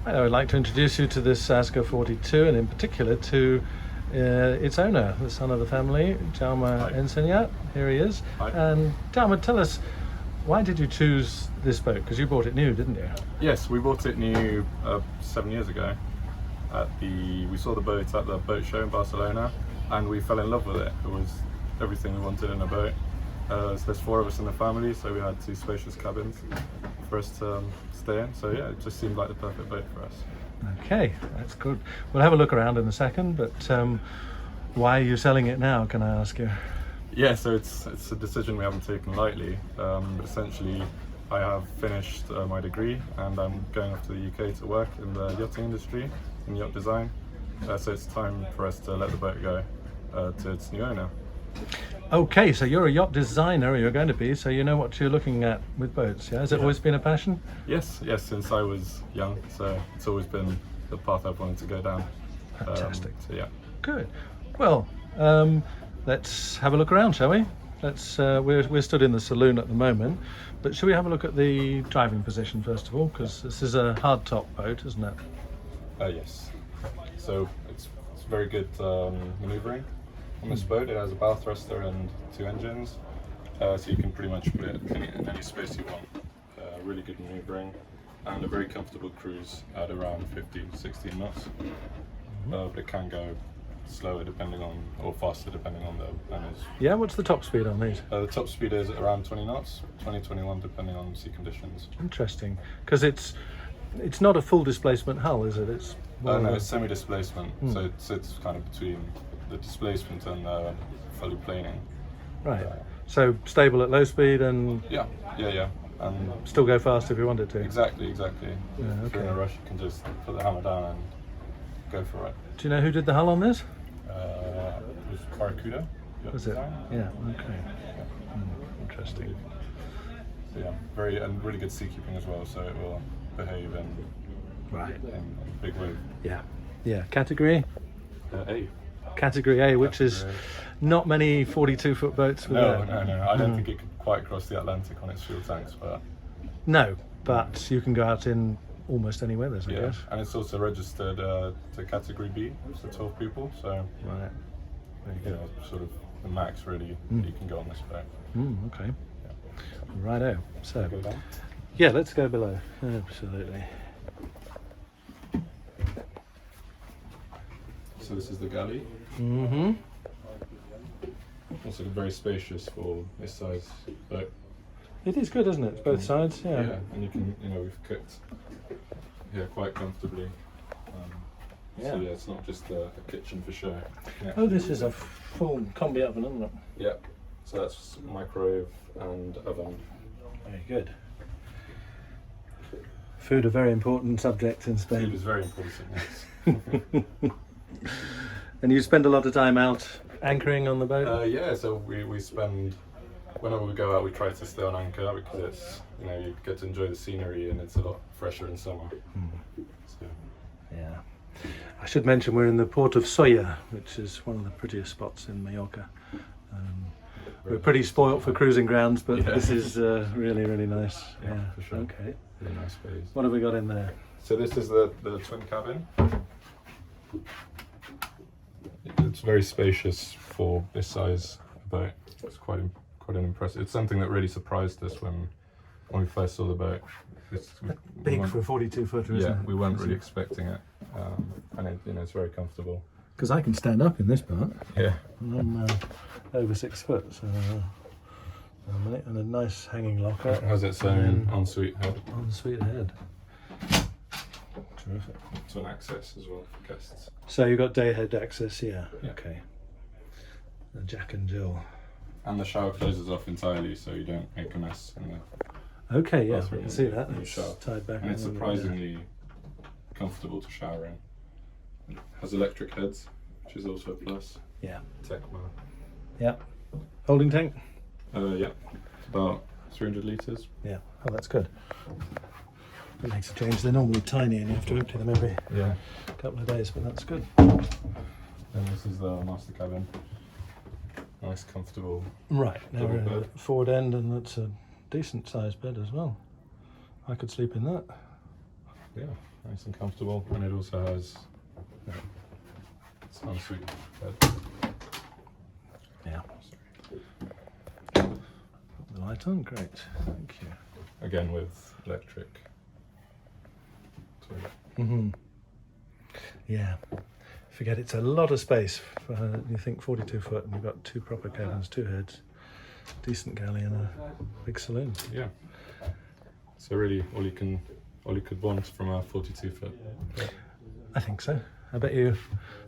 I would like to introduce you to this Sasga 42 and in particular to its owner, the son of the family, Jaume Ensenyat. Here he is. Hi. And Jaume, tell us, why did you choose this boat? Because you bought it new, didn't you? Yes, we bought it new 7 years ago. We saw the boat at the boat show in Barcelona and we fell in love with it. It was everything we wanted in a boat. So there's 4 of us in the family, so we had 2 spacious cabins for us to stay in. So yeah, it just seemed like the perfect boat for us. Okay, that's good. We'll have a look around in a second, but why are you selling it now, can I ask you? Yeah, so it's a decision we haven't taken lightly. But essentially, I have finished my degree and I'm going off to the UK to work in the yachting industry, in yacht design. So it's time for us to let the boat go to its new owner. Okay, so you're a yacht designer, or you're going to be, so you know what you're looking at with boats, yeah? Has it always been a passion? Yes, since I was young, so it's always been the path I've wanted to go down. Fantastic. So yeah. Good. Well, let's have a look around, shall we? We're stood in the saloon at the moment, but shall we have a look at the driving position first of all, because this is a hardtop boat, isn't it? Yes. So it's very good manoeuvring on this boat. It has a bow thruster and 2 engines, so you can pretty much put it in any space you want. Really good manoeuvring and a very comfortable cruise at around 15-16 knots. But it can go slower depending on, or faster depending on the owners. Yeah, what's the top speed on these? The top speed is around 20 knots, 20-21 depending on sea conditions. Interesting, because it's not a full displacement hull, is it? It's no, it's semi-displacement, so it sits kind of between the displacement and fully planing. Right. So stable at low speed and Yeah, and still go fast if you want it to. Exactly. Yeah, If you're in a rush, you can just put the hammer down and go for it. Do you know who did the hull on this? It was Barracuda. Was it? Yeah. Okay. Interesting. So yeah, really good seakeeping as well. So it will behave in big wave. Yeah. Category? A. Category A, which is not many 42-foot boats with No. that. I don't think it could quite cross the Atlantic on its fuel tanks, but No, but you can go out in almost any weathers, I guess. And it's also registered to Category B, so 12 people. So Right. Very good. Sort of the max really that you can go on this boat. Okay. Righto. So Go down. yeah, let's go below. Absolutely. So this is the galley. Mm-hmm. Also very spacious for this size boat. It is good, isn't it? It's both sides. Yeah. And you can, we've cooked here quite comfortably. So yeah, it's not just a kitchen for show. Oh, this is a full combi oven, isn't it? Yeah. So that's microwave and oven. Very good. Food, a very important subject in Spain. Food is very important. Yes. And you spend a lot of time out anchoring on the boat? Yeah. So we spend, whenever we go out, we try to stay on anchor because it's you get to enjoy the scenery and it's a lot fresher in summer. So. Yeah. I should mention we're in the port of Solla, which is one of the prettiest spots in Mallorca. We're pretty spoilt for cruising grounds, but this is really, really nice. Yeah, for sure. Okay. Really nice space. What have we got in there? So this is the twin cabin. It's very spacious for this size boat. It's quite an impressive. It's something that really surprised us when we first saw the boat. It's Big for a 42-footer, isn't it? We weren't really expecting it, and it's very comfortable. Because I can stand up in this part. Yeah. And I'm over 6 foot, so and a nice hanging locker. It has its own ensuite head. Ensuite head. Terrific. It's an access as well for guests. So you've got day head access, yeah. Yeah. Okay. The Jack and Jill. And the shower closes off entirely, so you don't make a mess in the Okay, yeah, bathroom I can see that. when you It's shower. tied back. And it's on the- surprisingly comfortable to shower in. It has electric heads, which is also a plus. Yeah. Tecma. Yeah. Holding tank? Yeah, it's about 300 litres. Yeah. Oh, that's good. That makes a change. They're normally tiny and you have to empty them every couple of days, but that's good. And this is the master cabin. Nice, comfortable. Right. Now double we're in the bed. forward end, and that's a decent sized bed as well. I could sleep in that. Yeah, nice and comfortable, and it also has it's ensuite bed. Yeah. Put the light on, great, thank you. Again with electric toilet. Mm-hmm. Yeah. Forget it's a lot of space. For, you think 42 foot and you've got 2 proper cabins, 2 heads, decent galley and a big saloon. Yeah. So really, all you could want from a 42 foot. I think so. I bet you're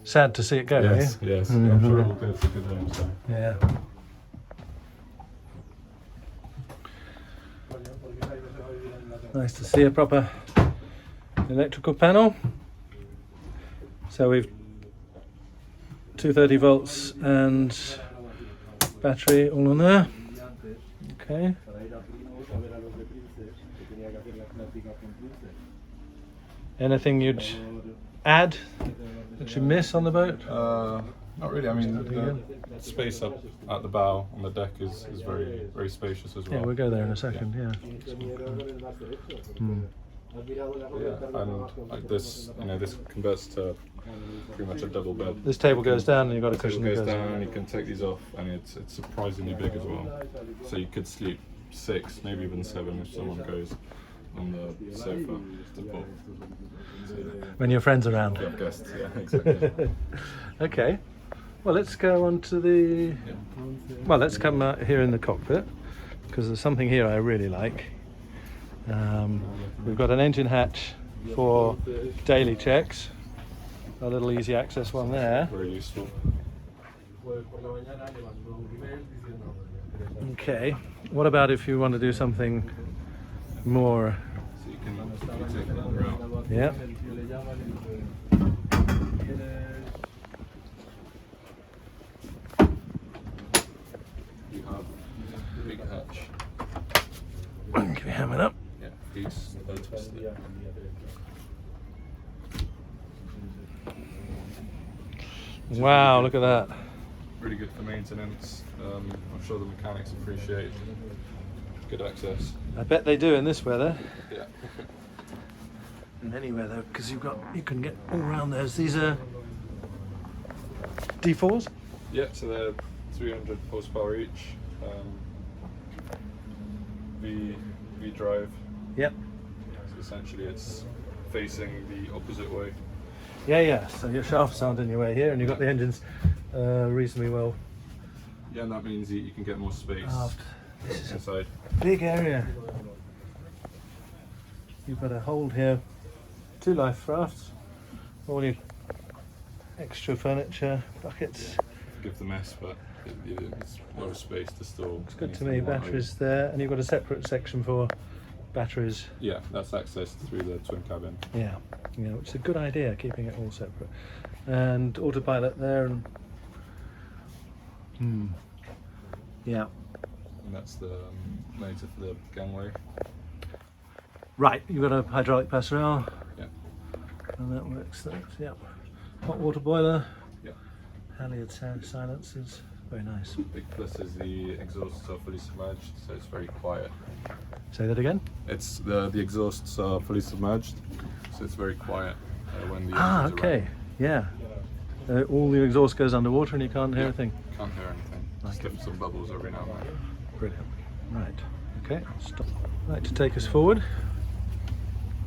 sad to see it go, Yes, are you? yes. Mm-hmm. I'm sure it will go for good home. So. Yeah. Nice to see a proper electrical panel. So we've 230 volts and battery all on there. Okay. Anything you'd add that you miss on the boat? Not really. I mean, the space up at the bow on the deck is very, very spacious as well. Yeah, we'll go there in a second. Yeah. Yeah, and like this, this converts to pretty much a double bed. This table goes down and you've got a The table cushion that goes down, and you can take these off, and it's surprisingly big as well. So you could sleep 6, maybe even 7 if someone goes on the sofa to put. So, when your friends are around. yeah, guests, yeah, exactly. Okay. Well, let's go on to the. Well, let's come out here in the cockpit because there's something here I really like. We've got an engine hatch for daily checks. A little easy access one there. Very useful. Okay. What about if you want to do something more? So you can take that out. Yeah. You have a big hatch. Can you ham it up? Yeah, these twisted. Wow, look at that. Really good for maintenance. I'm sure the mechanics appreciate good access. I bet they do in this weather. Yeah. In any weather, because you can get all around those. These are D4s? Yeah, so they're 300 horsepower each. V drive. Yep. So essentially, it's facing the opposite way. Yeah. So your shafts aren't in your way here, and you've got the engines reasonably well. Yeah, and that means you can get more space This is inside. a big area. You've got a hold here, 2 life rafts, all your extra furniture, buckets. Give the mess, but it's a lot of space to store. It's good to me. Batteries there, and you've got a separate section for batteries. Yeah, that's accessed through the twin cabin. Yeah, which is a good idea, keeping it all separate. And autopilot there, and yeah. And that's the motor for the gangway. Right, you've got a hydraulic passerelle. Yeah. And that works. Yeah. Hot water boiler. Yeah. Halyard silencers. Very nice. Big plus is the exhausts are fully submerged, so it's very quiet. Say that again. It's the exhausts are fully submerged, so it's very quiet when the engines are Okay. running. Yeah. All the exhaust goes underwater and you can't hear a thing. Can't hear anything. Just get some bubbles every now and then. Brilliant. Right. Okay. Stop. Right, to take us forward.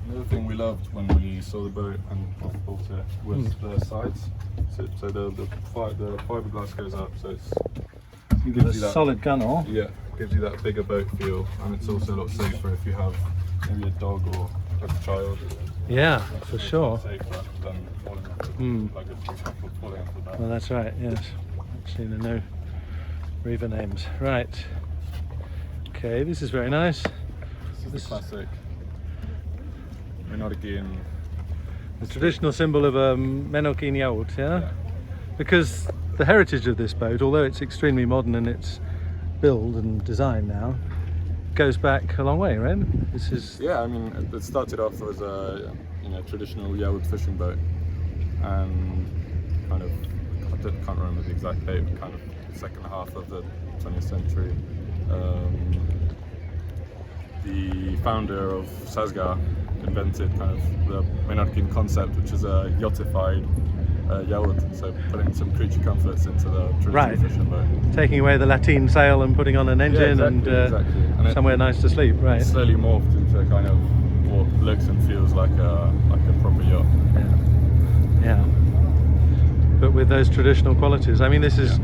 The other thing we loved when we saw the boat and built it was the sides. So the fiberglass goes up, so it's You've got a gives you that- solid gunnel. yeah, gives you that bigger boat feel, and it's also a lot safer if you have maybe a dog or a child. Yeah, for sure. Safer than falling off the luggage, for example, falling off the boat. Well, that's right. Yes. Actually, no Reaver names. Right. Okay. This is very nice. This is the classic Menorquin. The traditional symbol of a Menorquin yacht, yeah? Yeah. Because the heritage of this boat, although it's extremely modern in its build and design now, goes back a long way, right? This is Yeah, I mean, it started off as a traditional Yawd fishing boat, and kind of I can't remember the exact date, but kind of the second half of the 20th century. The founder of Sasga invented kind of the Menorquin concept, which is a yachtified yacht, so putting some creature comforts into the traditional fishing boat. Taking away the lateen sail and putting on an engine exactly. And somewhere nice to sleep, right? Slowly morphed into kind of what looks and feels like a proper yacht. Yeah. But with those traditional qualities. I mean, this is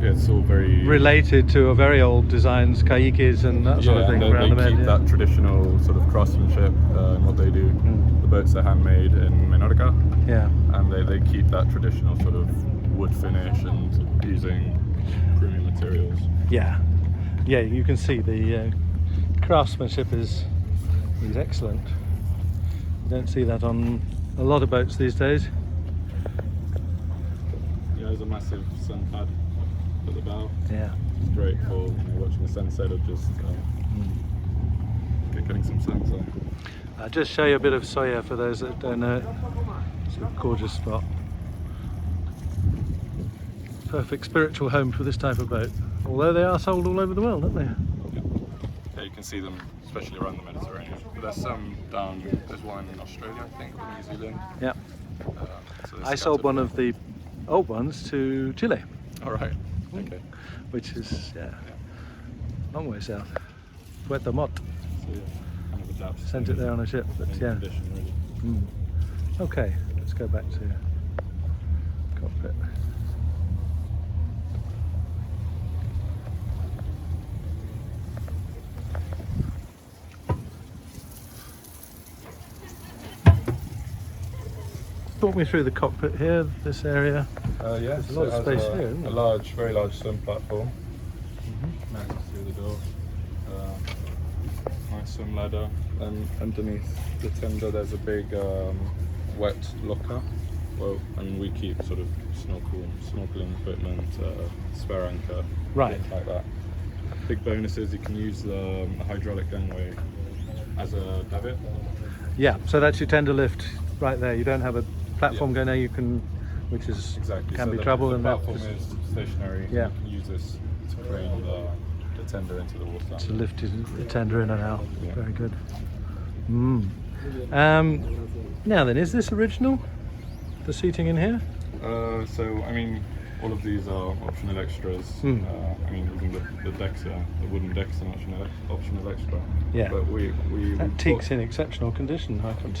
it's all very related to a very old designs, kayikis and that sort of thing around the bed. They keep that traditional sort of craftsmanship in what they do. The boats are handmade in Menorca. Yeah. And they keep that traditional sort of wood finish and using premium materials. Yeah. Yeah, you can see the craftsmanship is excellent. You don't see that on a lot of boats these days. Yeah, there's a massive sun pad at the bow. Yeah. It's great for watching the sunset or just getting some sun. So. I'll just show you a bit of Soya for those that don't know. It's a gorgeous spot. Perfect spiritual home for this type of boat. Although they are sold all over the world, aren't they? Yeah, you can see them, especially around the Mediterranean. But there's some down, there's one in Australia, I think, or New Zealand. Yeah. So I sold one of the old ones to Chile. All right. Okay. Which is long way south. Puerto Mot. So yeah, kind of adapts. Sent it there on a ship, but yeah. Condition, really. Okay, let's go back to cockpit. Walk me through the cockpit here, this area. Yeah, there's a lot of space here, isn't there? very large swim platform. Nice through the door. Nice swim ladder. And underneath the tender, there's a big wet locker. Well, and we keep sort of snorkeling equipment, spare anchor, things like that. Big bonus is you can use the hydraulic gangway as a davit. Yeah, so that's your tender lift right there. You don't have a platform going there. You can, which is can be trouble. The and platform is stationary. Yeah. You can use this to crane the tender into the water. To lift the tender in and out. Yeah. Very good. Now then, is this original? The seating in here? So I mean, all of these are optional extras. I mean, even the decks are, the wooden decks are an optional extra. Yeah. But we that teak's in exceptional condition. I can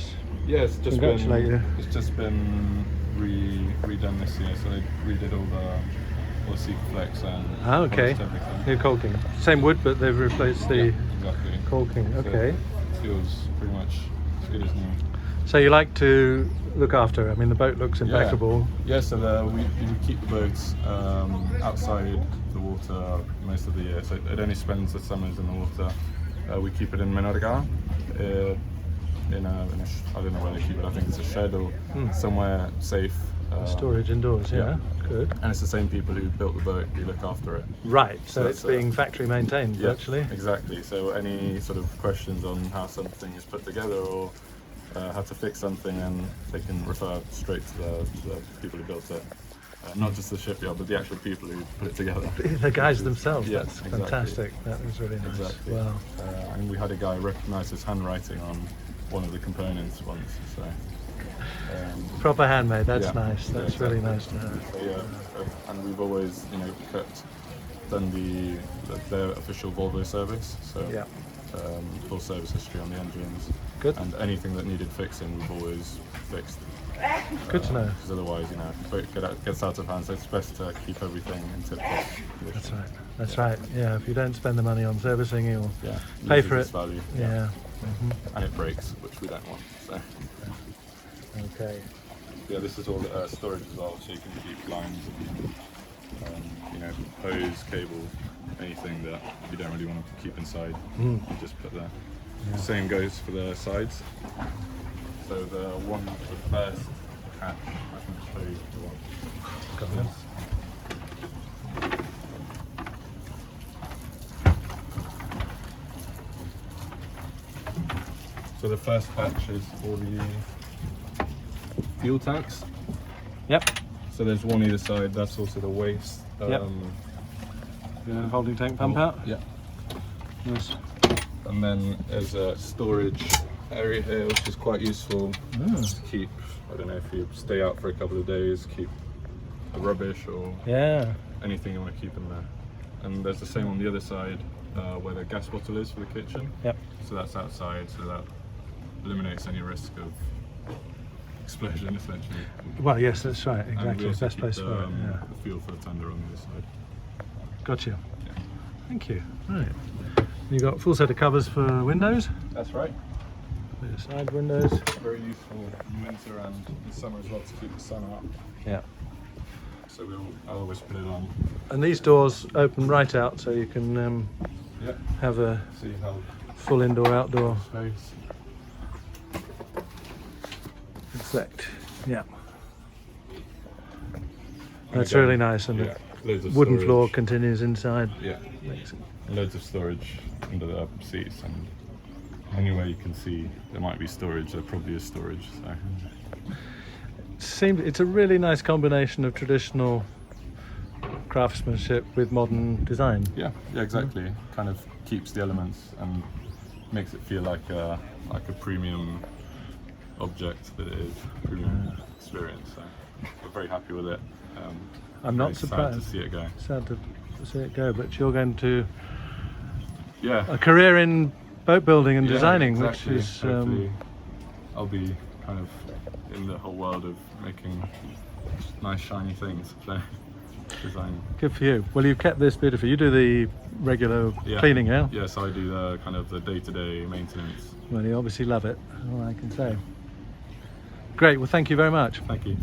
yeah, it's just congratulate you. It's just been redone this year. So they redid all the seat flex and okay. everything. New caulking. Same wood, but they've replaced the exactly. caulking. Okay. So it feels pretty much as good as new. So you like to look after it. I mean, the boat looks impeccable. Yeah, so we keep the boats outside the water most of the year. So it only spends the summers in the water. We keep it in Menorca, in a I don't know where they keep it. I think it's a shed or somewhere safe. Storage indoors, yeah. Good. And it's the same people who built the boat who look after it. Right, so it's that's, being factory maintained, Yeah, virtually. exactly. So any sort of questions on how something is put together or how to fix something, and they can refer straight to the people who built it. Not just the shipyard, but the actual people who put it together. The guys themselves, Yeah, that's exactly. fantastic. That was really nice. Exactly. Wow. And we had a guy recognise his handwriting on one of the components once. So Proper handmade, that's yeah, nice. That's yeah, really exactly. nice to have. So, and we've always, done their official Volvo service. So Yeah. full service history on the engines. Good. And anything that needed fixing, we've always fixed. Good to know. Because otherwise, if the boat gets out of hand, so it's best to keep everything in tip-top condition. That's right. That's right. Yeah, if you don't spend the money on servicing, you'll Yeah, pay loses for its it. value. Yeah. And it breaks, which we don't want. So Okay. yeah, this is all storage as well, so you can keep lines, hose, cable, anything that you don't really want to keep inside. You just put there. Yeah. Same goes for the sides. So the first hatch, I can show you the one. Got them. So the first hatch is all the fuel tanks. Yep. So there's one either side. That's also the waste. Yep. The holding tank pump out. Yeah. Nice. And then there's a storage area here, which is quite useful to keep, I don't know, if you stay out for a couple of days, keep the rubbish or Yeah. anything you want to keep in there. And there's the same on the other side where the gas bottle is for the kitchen. Yep. So that's outside, so that eliminates any risk of explosion essentially. Well, yes, that's right. And we Exactly. also Best keep place the, for it. Yeah. the fuel for the tender on the other side. Got you. Yeah. Thank you. Right. You got a full set of covers for windows. That's right. The side windows. Very useful in winter and in summer as well to keep the sun out. Yeah. So I'll always put it on. And these doors open right out, so you can Yeah. have a See how full indoor-outdoor space. effect. Yeah. And That's again, really nice, and yeah, loads the of wooden storage. floor continues inside. Yeah. Excellent. Loads of storage under the seats, and anywhere you can see there might be storage, there probably is storage. So It's a really nice combination of traditional craftsmanship with modern design. yeah, exactly. Kind of keeps the elements and makes it feel like a premium object that it is, premium experience. So we're very happy with it. I'm not very sad surprised. to see it go. Sad to see it go, but you're going to Yeah. a career in boat building and Yeah, designing, exactly. which is Hopefully I'll be kind of in the whole world of making nice shiny things. So designing. good for you. Well, you've kept this beautiful. You do the regular Yeah. cleaning, yeah? Yes, I do the kind of the day-to-day maintenance. Well, you obviously love it, all I can say. Great, well, thank you very much. Thank you.